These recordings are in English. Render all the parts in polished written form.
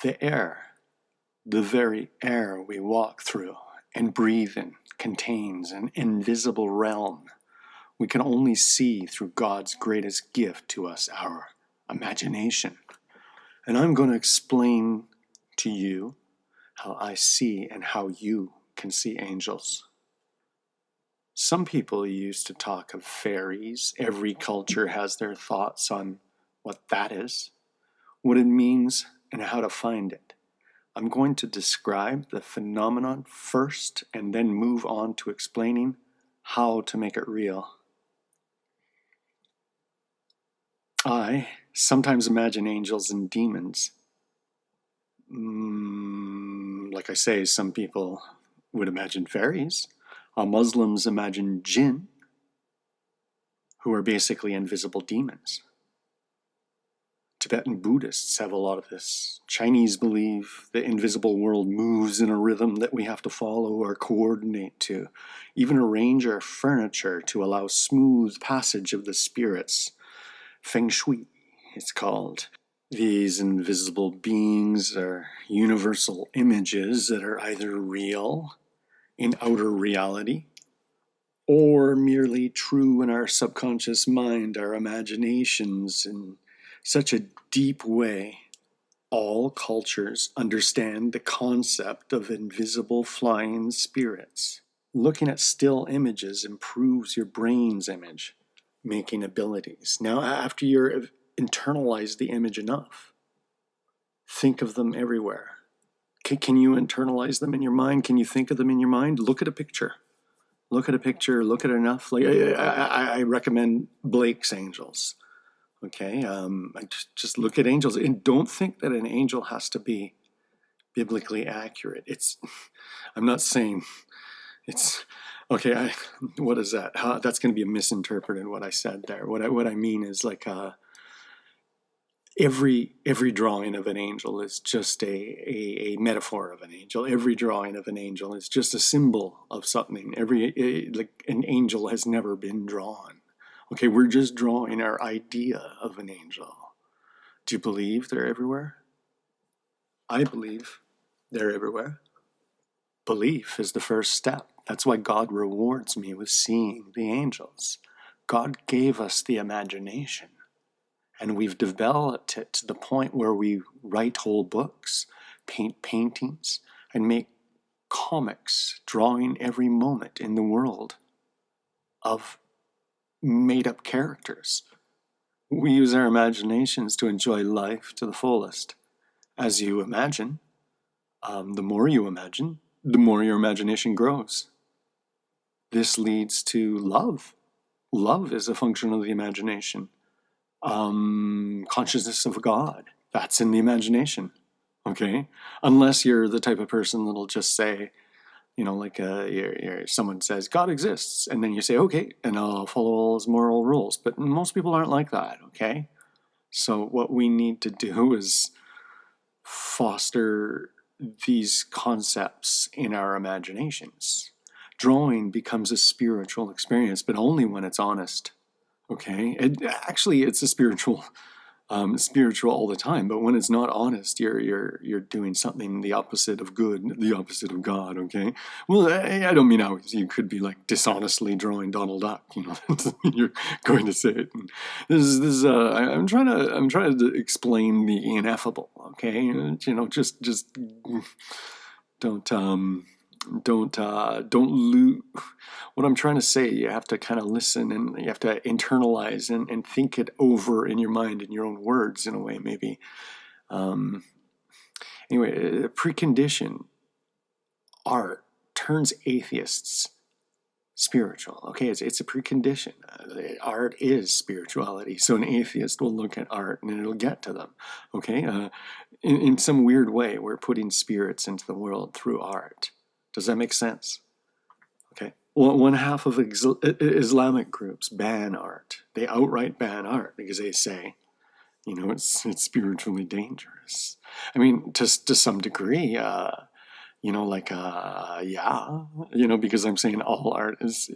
The air, the very air we walk through and breathe in, contains an invisible realm we can only see through God's greatest gift to us, our imagination. And I'm going to explain to you how I see and how you can see angels. Some people used to talk of fairies. Every culture has their thoughts on what that is, what it means, and how to find it. I'm going to describe the phenomenon first and then move on to explaining how to make it real. I sometimes imagine angels and demons. Like I say, some people would imagine fairies. Muslims imagine jinn, who are basically invisible demons. Tibetan Buddhists have a lot of this. Chinese believe the invisible world moves in a rhythm that we have to follow or coordinate to, even arrange our furniture to allow smooth passage of the spirits. Feng Shui, it's called. These invisible beings are universal images that are either real in outer reality or merely true in our subconscious mind, our imaginations, in such a deep way. All cultures understand the concept of invisible flying spirits. Looking at still images improves your brain's image making abilities. Now, after you've internalized the image enough, think of them everywhere. Can you internalize them in your mind? Can you think of them in your mind? Look at a picture. Look at a picture. Look at enough. Like I recommend Blake's Angels. Okay, just look at angels and don't think that an angel has to be biblically accurate. I'm not saying it's okay. What is that? That's going to be misinterpreted what I said there. What I mean is like every drawing of an angel is just a metaphor of an angel. Every drawing of an angel is just a symbol of something. Like an angel has never been drawn. Okay, we're just drawing our idea of an angel. Do you believe they're everywhere? I believe they're everywhere. Belief is the first step. That's why God rewards me with seeing the angels. God gave us the imagination, and we've developed it to the point where we write whole books, paint paintings, and make comics, drawing every moment in the world of made-up characters. We use our imaginations to enjoy life to the fullest. As you imagine, the more you imagine, the more your imagination grows. This leads to love. Love is a function of the imagination. Consciousness of God, that's in the imagination. Okay? Unless you're the type of person that'll just say, like someone says, God exists, and then you say, okay, and I'll follow all his moral rules. But most people aren't like that, okay? So what we need to do is foster these concepts in our imaginations. Drawing becomes a spiritual experience, but only when it's honest, okay? It's a spiritual all the time, but when it's not honest, you're doing something the opposite of good, the opposite of God. Okay, well, I don't mean how you could be like dishonestly drawing Donald Duck. You're going to say it. And I'm trying to explain the ineffable. Okay, just don't lose. What I'm trying to say, you have to kind of listen and you have to internalize and think it over in your mind in your own words in a way, maybe. Anyway, a precondition, art turns atheists spiritual. Okay, it's a precondition. Art is spirituality. So an atheist will look at art and it'll get to them. Okay, in some weird way, we're putting spirits into the world through art. Does that make sense? Okay. Well, one half of Islamic groups ban art. They outright ban art because they say, it's spiritually dangerous. I mean, to some degree, because I'm saying all art is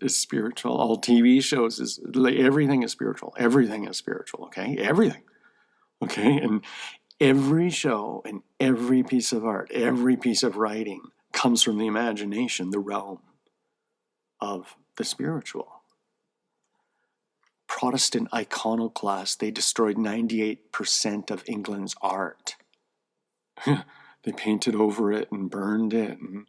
spiritual. All TV shows everything is spiritual. Everything is spiritual. Okay, everything. Okay, and Every show and every piece of art, every piece of writing comes from the imagination, the realm of the spiritual. Protestant iconoclasts, they destroyed 98% of England's art. They painted over it and burned it. And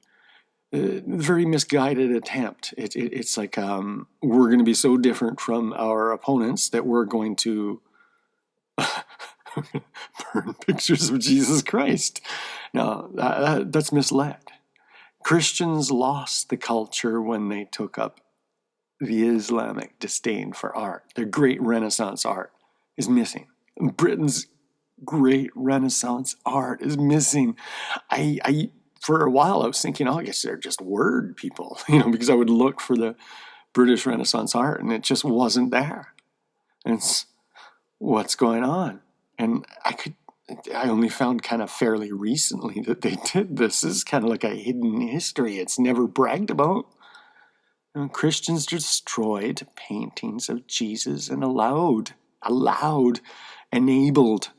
very misguided attempt. It's like we're going to be so different from our opponents that we're going to burn pictures of Jesus Christ. Now, that's misled. Christians lost the culture when they took up the Islamic disdain for art. Their great Renaissance art is missing. Britain's great Renaissance art is missing. I for a while I was thinking, oh, I guess they're just word people, because I would look for the British Renaissance art and it just wasn't there. And it's what's going on. And I only found kind of fairly recently that they did this. This is kind of like a hidden history. It's never bragged about. Christians destroyed paintings of Jesus and enabled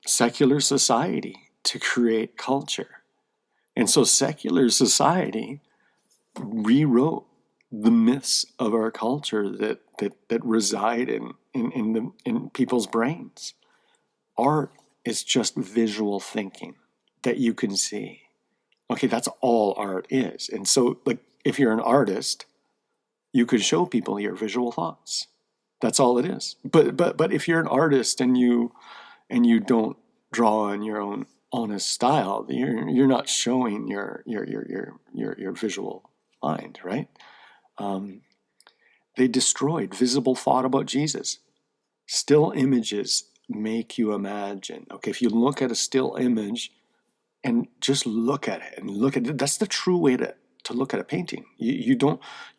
secular society to create culture. And so secular society rewrote the myths of our culture that reside in people's brains. Art is just visual thinking that you can see. Okay, that's all art is. And so, like, if you're an artist, you could show people your visual thoughts. That's all it is. But if you're an artist and you don't draw in your own honest style, you're not showing your visual mind, right? They destroyed visible thought about Jesus. Still images make you imagine. Okay, if you look at a still image and just look at it, that's the true way to look at a painting. You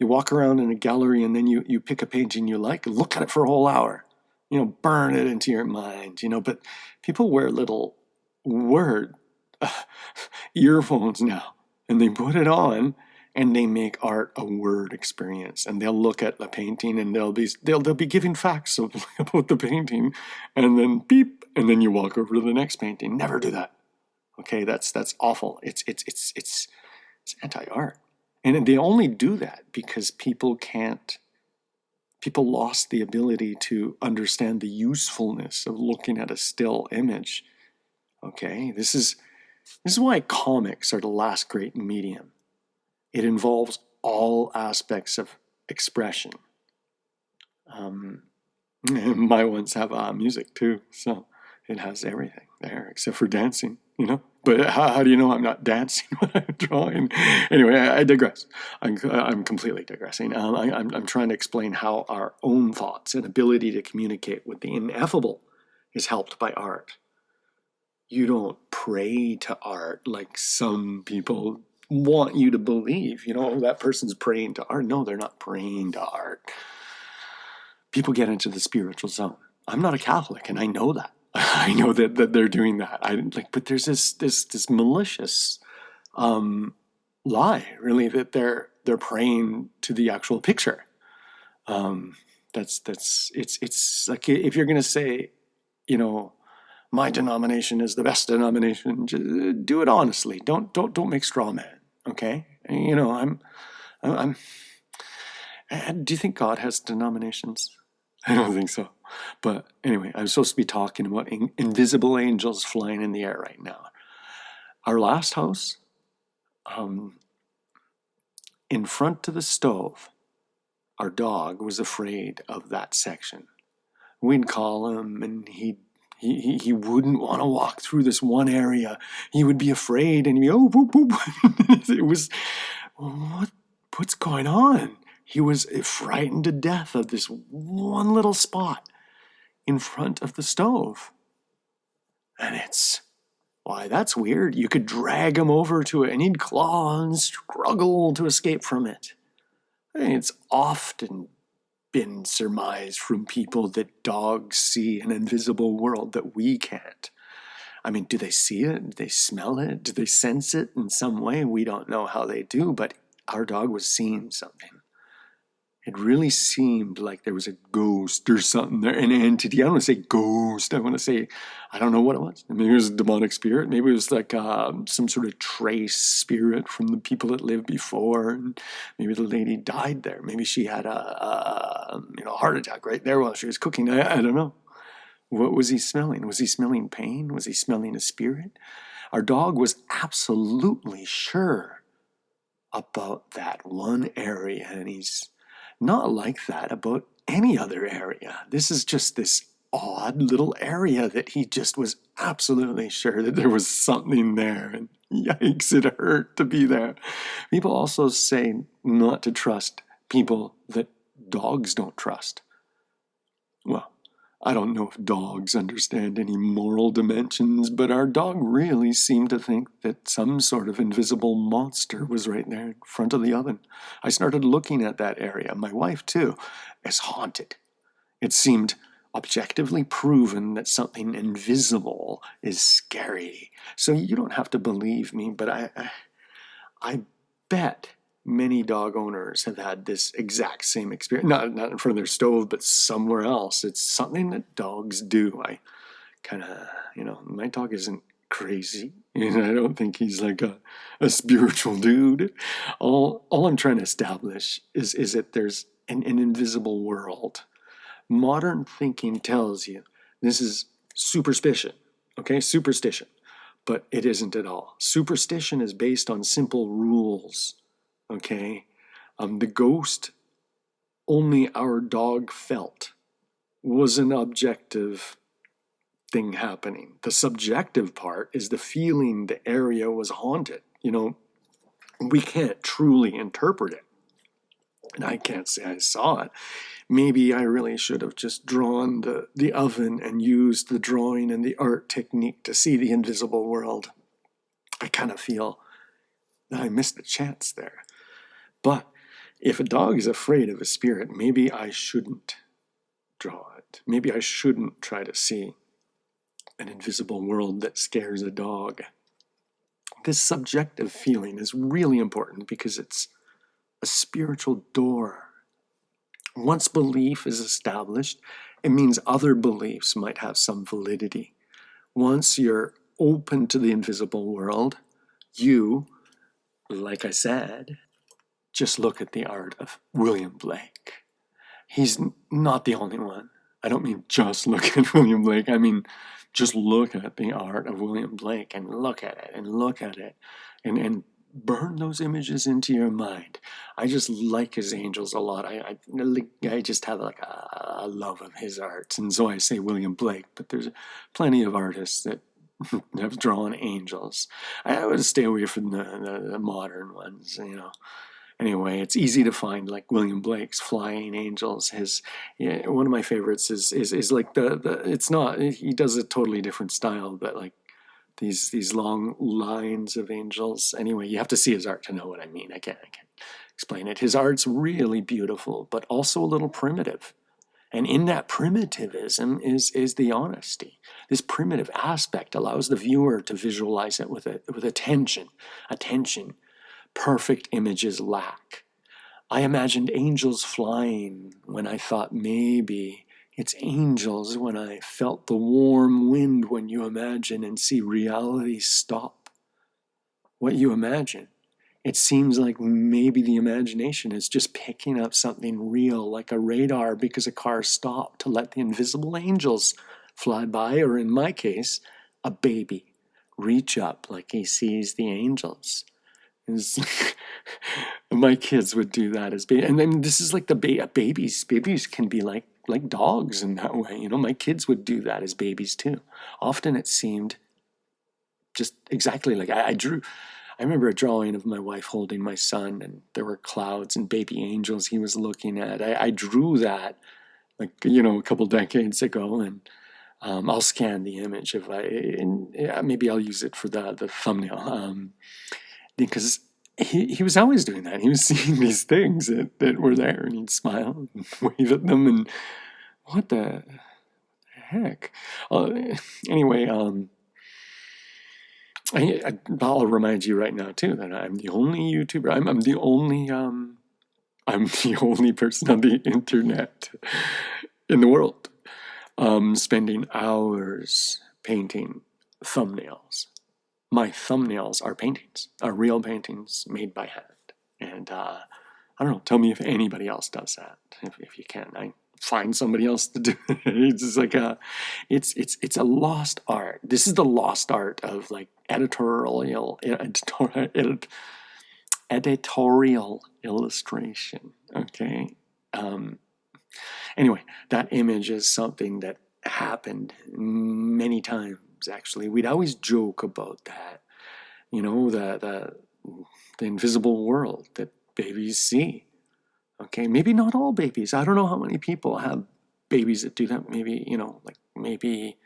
walk around in a gallery and then you pick a painting you like, look at it for a whole hour, burn it into your mind, but people wear little word earphones now, and they put it on and they make art a word experience, and they'll look at the painting and they'll be giving facts about the painting, and then beep, and then you walk over to the next painting. Never do that. Okay, that's awful. It's anti-art. And they only do that because people lost the ability to understand the usefulness of looking at a still image. Okay, this is why comics are the last great medium. It involves all aspects of expression. My ones have music too, so it has everything there except for dancing, But how do you know I'm not dancing when I'm drawing? Anyway, I digress. I'm completely digressing. I'm trying to explain how our own thoughts and ability to communicate with the ineffable is helped by art. You don't pray to art like some people want you to believe. That person's praying to art. No, they're not praying to art. People get into the spiritual zone. I'm not a Catholic, and I know that. I know that they're doing that. But there's this malicious lie, really, that they're praying to the actual picture. It's like if you're going to say, my denomination is the best denomination, just do it honestly. Don't make straw man. Okay, I'm. Do you think God has denominations? I don't think so. But anyway, I'm supposed to be talking about invisible angels flying in the air right now. Our last house, in front of the stove, our dog was afraid of that section. We'd call him, and he wouldn't want to walk through this one area. He would be afraid, and he'd be, oh, boop, boop. It was, what's going on? He was frightened to death of this one little spot in front of the stove. And that's weird. You could drag him over to it and he'd claw and struggle to escape from it. It's often been surmised from people that dogs see an invisible world that we can't. I mean, do they see it? Do they smell it? Do they sense it in some way? We don't know how they do, but our dog was seeing something. it really seemed like there was a ghost or something there, an entity. I don't want to say ghost. I want to say, I don't know what it was. Maybe it was a demonic spirit. Maybe it was like some sort of trace spirit from the people that lived before. And maybe the lady died there. Maybe she had a heart attack right there while she was cooking. I don't know. What was he smelling? Was he smelling pain? Was he smelling a spirit? Our dog was absolutely sure about that one area, and he's not like that about any other area. This is just this odd little area that he just was absolutely sure that there was something there, and yikes, it hurt to be there. People also say not to trust people that dogs don't trust. Well, I don't know if dogs understand any moral dimensions, but our dog really seemed to think that some sort of invisible monster was right there in front of the oven. I started looking at that area, my wife too, as haunted. It seemed objectively proven that something invisible is scary. So you don't have to believe me, but I bet many dog owners have had this exact same experience, not in front of their stove, but somewhere else. It's something that dogs do. I kind of, my dog isn't crazy, and I don't think he's like a spiritual dude. All I'm trying to establish is that there's an invisible world. Modern thinking tells you this is superstition, okay? Superstition. But it isn't at all. Superstition is based on simple rules. Okay, the ghost only our dog felt was an objective thing happening. The subjective part is the feeling the area was haunted. We can't truly interpret it. And I can't say I saw it. Maybe I really should have just drawn the oven and used the drawing and the art technique to see the invisible world. I kind of feel that I missed a chance there. But if a dog is afraid of a spirit, maybe I shouldn't draw it. Maybe I shouldn't try to see an invisible world that scares a dog. This subjective feeling is really important because it's a spiritual door. Once belief is established, it means other beliefs might have some validity. Once you're open to the invisible world, you, like I said, just look at the art of William Blake. He's not the only one. I don't mean just look at William Blake. I mean, just look at the art of William Blake and look at it and look at it and burn those images into your mind. I just like his angels a lot. I just have like a love of his art. And so I say William Blake, but there's plenty of artists that have drawn angels. I would stay away from the modern ones, Anyway, it's easy to find like William Blake's Flying Angels. One of my favorites is like it's not, he does a totally different style, but like these long lines of angels. Anyway, you have to see his art to know what I mean. I can't explain it. His art's really beautiful, but also a little primitive. And in that primitivism is the honesty. This primitive aspect allows the viewer to visualize it with attention. Perfect images lack. I imagined angels flying when I thought maybe it's angels when I felt the warm wind when you imagine and see reality stop. What you imagine. It seems like maybe the imagination is just picking up something real like a radar because a car stopped to let the invisible angels fly by, or in my case, a baby reach up like he sees the angels. My kids would do that as babies. And then this is like babies. Babies can be like dogs in that way. My kids would do that as babies too. Often it seemed just exactly like I drew. I remember a drawing of my wife holding my son, and there were clouds and baby angels he was looking at. I drew that a couple decades ago, and I'll scan the image maybe I'll use it for the thumbnail. Because he was always doing that. He was seeing these things that were there, and he'd smile and wave at them, and what the heck? Anyway, I'll remind you right now, too, that I'm the only YouTuber. I'm the only I'm the only person on the internet in the world spending hours painting thumbnails. My thumbnails are paintings, are real paintings made by hand. And I don't know, tell me if anybody else does that, if you can. I find somebody else to do it. It's just like it's a lost art. This is the lost art of like editorial illustration. Okay. Anyway, that image is something that happened many times. Actually, we'd always joke about that. You know, the invisible world that babies see. Okay, maybe not all babies. I don't know how many people have babies that do that. Maybe, you know, like maybe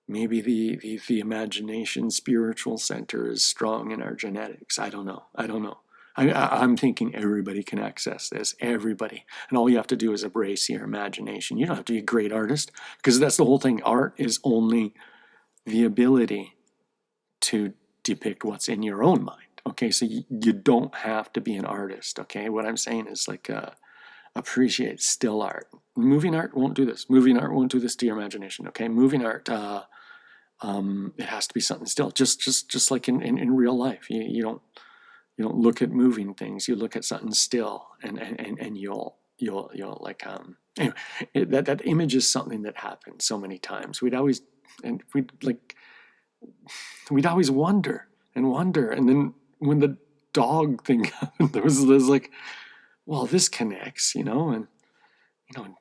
the imagination spiritual center is strong in our genetics. I don't know. I'm thinking everybody can access this, everybody. And all you have to do is embrace your imagination. You don't have to be a great artist, because that's the whole thing. Art is only the ability to depict what's in your own mind. Okay, so you don't have to be an artist. Okay, what I'm saying is like appreciate still art. Moving art won't do this. Moving art won't do this to your imagination. Okay, moving art, it has to be something still. Just like in real life, you don't look at moving things. You look at something still, and you'll like anyway. That image is something that happened so many times. We'd always wonder, and then when the dog thing happened, there's like, well, this connects, and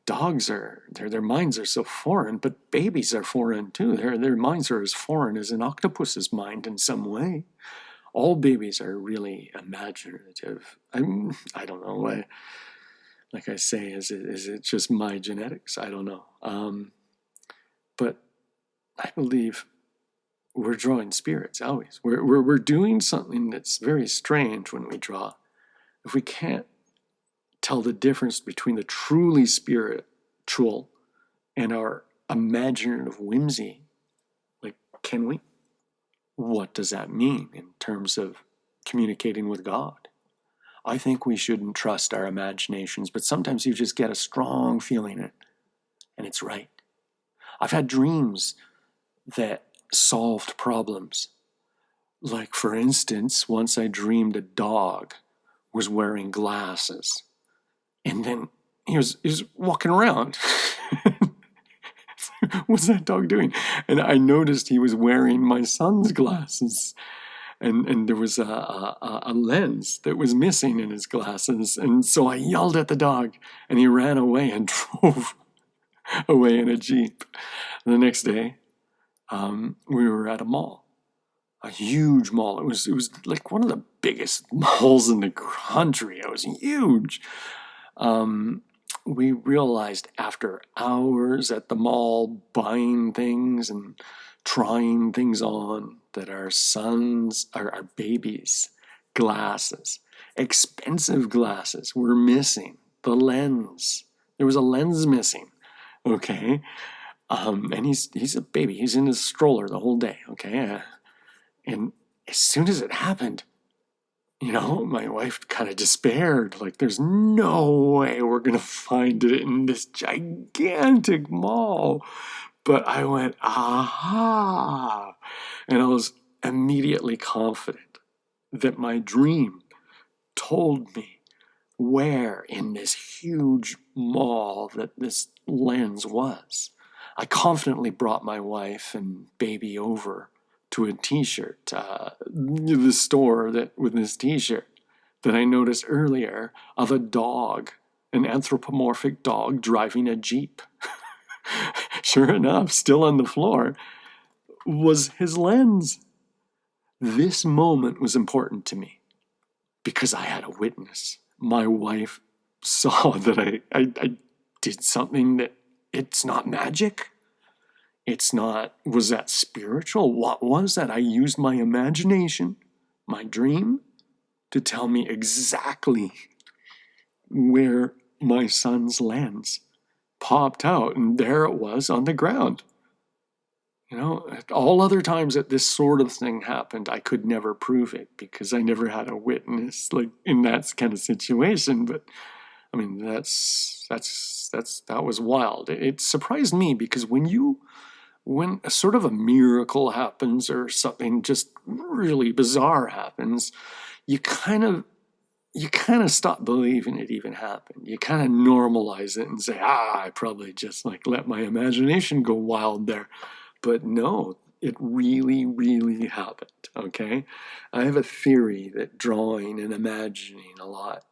dogs their minds are so foreign, but babies are foreign too. Their minds are as foreign as an octopus's mind in some way. All babies are really imaginative. I don't know why. Like I say, is it just my genetics? I don't know. But I believe we're drawing spirits always. We're doing something that's very strange when we draw. If we can't tell the difference between the truly spiritual and our imaginative whimsy, like, can we? What does that mean in terms of communicating with God? I think we shouldn't trust our imaginations, but sometimes you just get a strong feeling it, and it's right. I've had dreams that solved problems. Like, for instance, once I dreamed a dog was wearing glasses, and then he was walking around. What's that dog doing? And I noticed he was wearing my son's glasses, and there was a lens that was missing in his glasses, and so I yelled at the dog, and he ran away and drove away in a Jeep. The next day, we were at a mall, a huge mall. It was like one of the biggest malls in the country. It was huge. We realized after hours at the mall buying things and trying things on that our babies' glasses, expensive glasses, were missing. The lens. There was a lens missing. Okay. And he's a baby. He's in his stroller the whole day. Okay. And as soon as it happened, my wife kind of despaired. Like, there's no way we're going to find it in this gigantic mall. But I went, aha. And I was immediately confident that my dream told me where in this huge mall that this lens was. I confidently brought my wife and baby over to a t-shirt, the store with this t-shirt that I noticed earlier of a dog, an anthropomorphic dog driving a Jeep. Sure enough, still on the floor was his lens. This moment was important to me because I had a witness. My wife saw that I did something that it's not magic. It's not, was that spiritual? What was that? I used my imagination, my dream, to tell me exactly where my son's lens popped out, and there it was on the ground. All other times that this sort of thing happened, I could never prove it because I never had a witness like in that kind of situation. But I mean, that was wild. It surprised me because when a sort of a miracle happens or something just really bizarre happens, you kind of stop believing it even happened. You kind of normalize it and say, I probably just like let my imagination go wild there. But no, it really, really happened. Okay. I have a theory that drawing and imagining a lot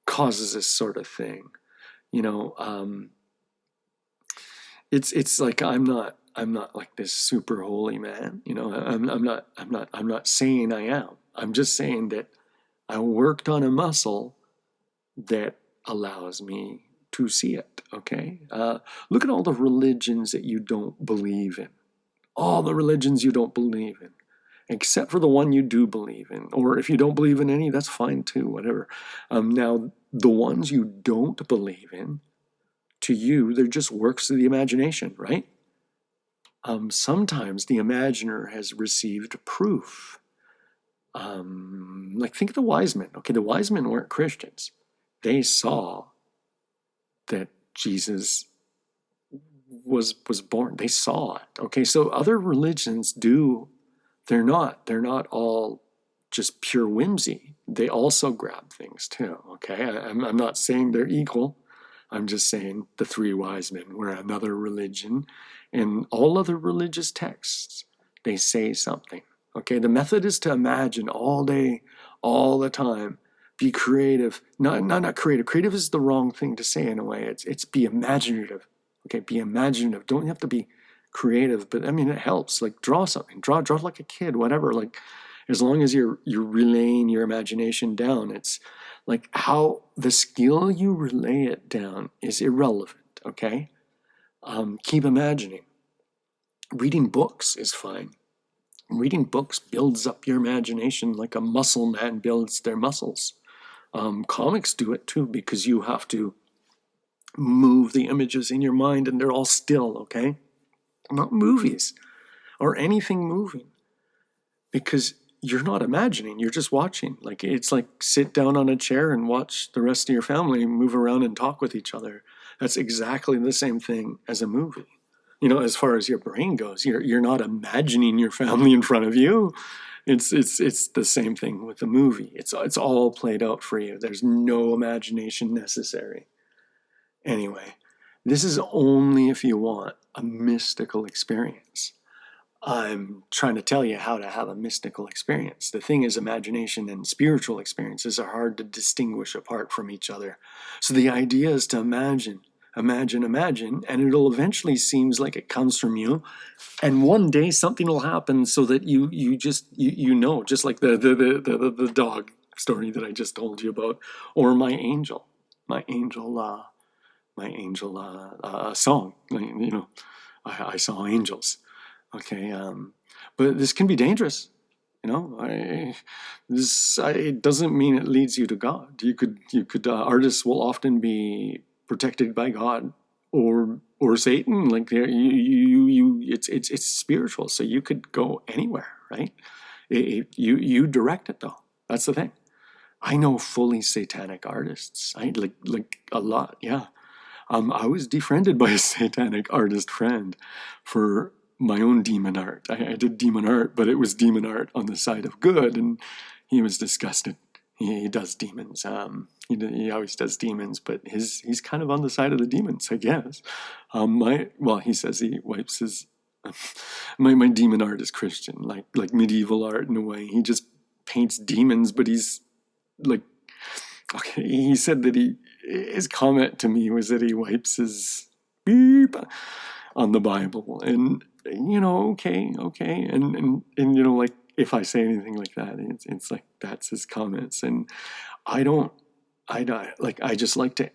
causes this sort of thing. You know, it's like I'm not like this super holy man. You know, I'm not saying I am. I'm just saying that I worked on a muscle that allows me to see it. Okay, look at all the religions that you don't believe in. All the religions you don't believe in, except for the one you do believe in. Or if you don't believe in any, that's fine too. Whatever. Now, the ones you don't believe in, to you, they're just works of the imagination, right? Sometimes the imaginer has received proof. Like think of the wise men. Okay, the wise men weren't Christians. They saw that Jesus was born. They saw it. Okay, so other religions do. They're not all just pure whimsy. They also grab things too. Okay, I'm not saying they're equal. I'm just saying the three wise men were another religion, and all other religious texts, they say something. Okay, the method is to imagine all day, all the time. Be creative. Not creative. Creative is the wrong thing to say in a way. It's be imaginative. Okay, be imaginative. Don't have to be creative, but I mean it helps. Like draw something. Draw like a kid, whatever. Like as long as you're relaying your imagination down, it's like how the skill you relay it down is irrelevant. Okay, keep imagining. Reading books is fine. Reading books builds up your imagination like a muscle man builds their muscles. Comics do it too because you have to move the images in your mind and they're all still, okay? Not movies or anything moving because you're not imagining, you're just watching. Like it's like sit down on a chair and watch the rest of your family move around and talk with each other. That's exactly the same thing as a movie. You know, as far as your brain goes, you're not imagining your family in front of you. It's the same thing with the movie. It's all played out for you. There's no imagination necessary. Anyway, this is only if you want a mystical experience. I'm trying to tell you how to have a mystical experience. The thing is, imagination and spiritual experiences are hard to distinguish apart from each other. So the idea is to imagine, and it'll eventually seems like it comes from you. And one day something will happen so that you know, just like the dog story that I just told you about, or my angel song. You know, I saw angels. Okay, but this can be dangerous. You know, it doesn't mean it leads you to God. You could artists will often be protected by God or Satan. Like it's spiritual, so you could go anywhere, right? You direct it though. That's the thing. I know fully satanic artists. I like a lot. Yeah. I was defriended by a satanic artist friend for my own demon art. I did demon art, but it was demon art on the side of good, and he was disgusted. He does demons. He always does demons, but he's kind of on the side of the demons, I guess. He says he wipes his. My demon art is Christian, like medieval art in a way. He just paints demons, but he's like. Okay, he said that his comment to me was that he wipes his beep on the Bible, and you know, okay, and you know, like if I say anything like that, it's like that's his comments, and I don't like I just like to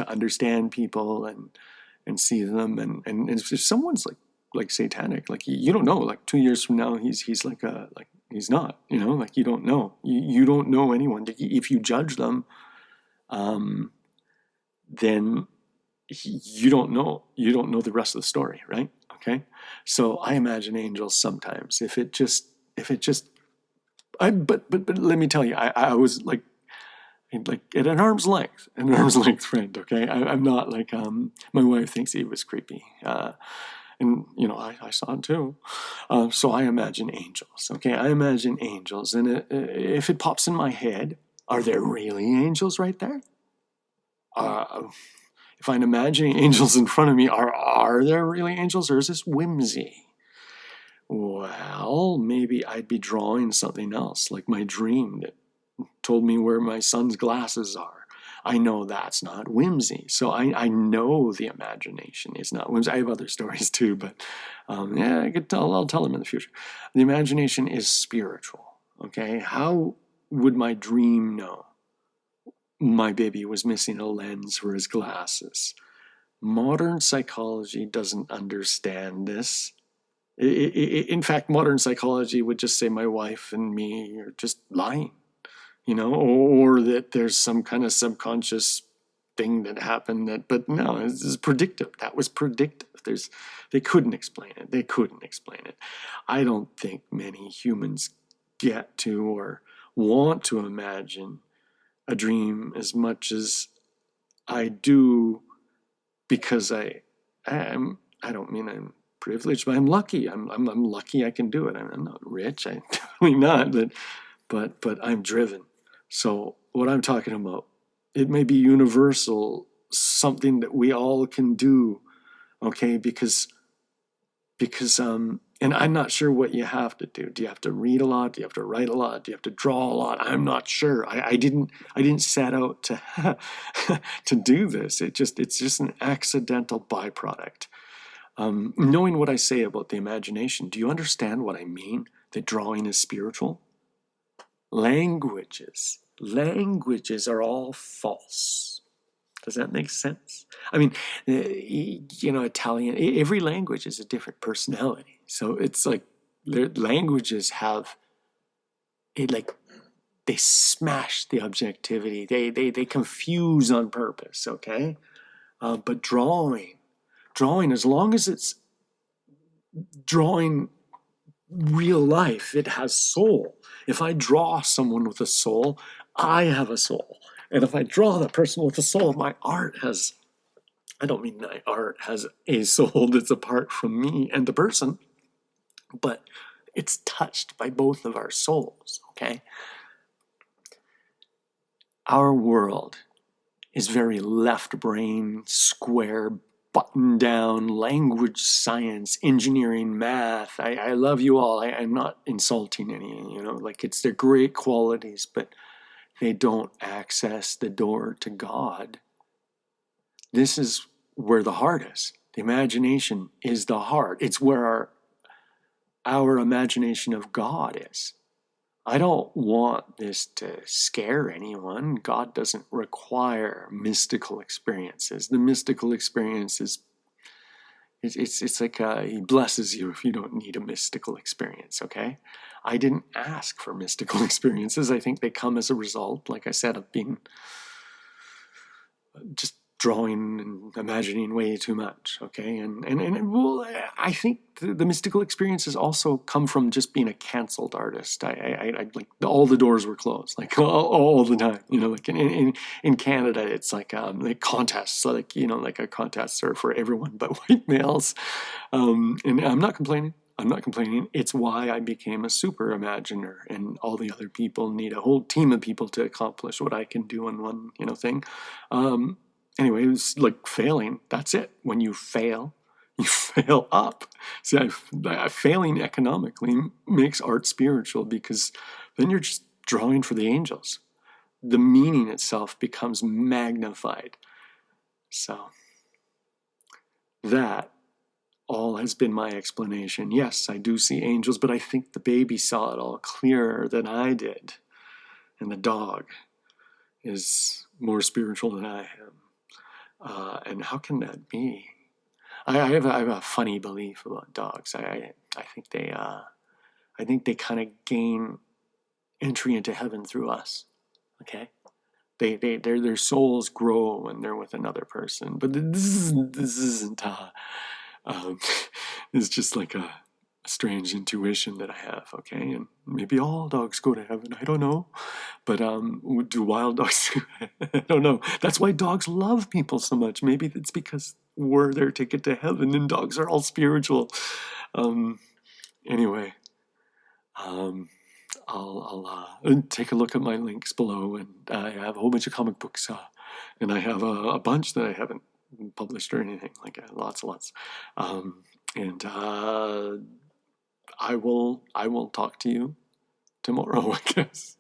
understand people and see them, and if someone's like satanic, like you don't know, like 2 years from now he's like he's not, you know, like you don't know. You don't know anyone. If you judge them, then you don't know. You don't know the rest of the story, right? Okay. So I imagine angels sometimes. But let me tell you, I was like, like at an arm's length friend. Okay, I'm not like my wife thinks he was creepy, and I saw it too. So I imagine angels. Okay, I imagine angels, and if it pops in my head, are there really angels right there? If I'm imagining angels in front of me, are there really angels, or is this whimsy? Well, maybe I'd be drawing something else, like my dream that told me where my son's glasses are. I know that's not whimsy. So I know the imagination is not whimsy. I have other stories too, but yeah, I'll tell them in the future. The imagination is spiritual. Okay, how would my dream know my baby was missing a lens for his glasses? Modern psychology doesn't understand this. In fact, modern psychology would just say my wife and me are just lying, or that there's some kind of subconscious thing that happened but no, this is predictive. That was predictive. They couldn't explain it. They couldn't explain it. I don't think many humans get to or want to imagine a dream as much as I do, because I don't mean I'm privileged, but I'm lucky. I'm lucky I can do it. I'm not rich. I'm definitely not, but I'm driven. So what I'm talking about, it may be universal, something that we all can do, okay? Because and I'm not sure what you have to do. Do you have to read a lot? Do you have to write a lot? Do you have to draw a lot? I'm not sure. I didn't set out to to do this. It's just an accidental byproduct. Knowing what I say about the imagination, do you understand what I mean? That drawing is spiritual? Languages are all false. Does that make sense? I mean, Italian, every language is a different personality. So it's like their languages have it, like they smash the objectivity. They confuse on purpose, okay? But drawing, as long as it's drawing real life, it has soul. If I draw someone with a soul, I have a soul. And if I draw the person with a soul, my art has, I don't mean my art has a soul that's apart from me and the person, but it's touched by both of our souls, okay? Our world is very left brain, square, button down, language, science, engineering, math. I love you all. I'm not insulting any, it's their great qualities, but they don't access the door to God. This is where the heart is. The imagination is the heart. It's where our imagination of God is. I don't want this to scare anyone. God doesn't require mystical experiences. The mystical experiences, it's like he blesses you if you don't need a mystical experience, okay? I didn't ask for mystical experiences. I think they come as a result, like I said, of being just drawing and imagining way too much, okay? And well, I think the mystical experiences also come from just being a canceled artist. I like all the doors were closed, like all the time, like in Canada, it's like contests, like like a contests are for everyone but white males, and I'm not complaining. It's why I became a super imaginer, and all the other people need a whole team of people to accomplish what I can do in one, thing. Anyway, it was like failing. That's it. When you fail, you fail up. See, failing economically makes art spiritual, because then you're just drawing for the angels. The meaning itself becomes magnified. So that all has been my explanation. Yes, I do see angels, but I think the baby saw it all clearer than I did. And the dog is more spiritual than I am. And how can that be? I have a funny belief about dogs. I think they kind of gain entry into heaven through us. Okay, their souls grow when they're with another person. But this isn't. It's just like strange intuition that I have, okay? And maybe all dogs go to heaven, I don't know. But do wild dogs? I don't know. That's why dogs love people so much. Maybe it's because we're their ticket to heaven and dogs are all spiritual. Anyway, um, I'll take a look at my links below, and I have a whole bunch of comic books, and I have a bunch that I haven't published or anything, like lots and lots. And I will talk to you tomorrow, I guess.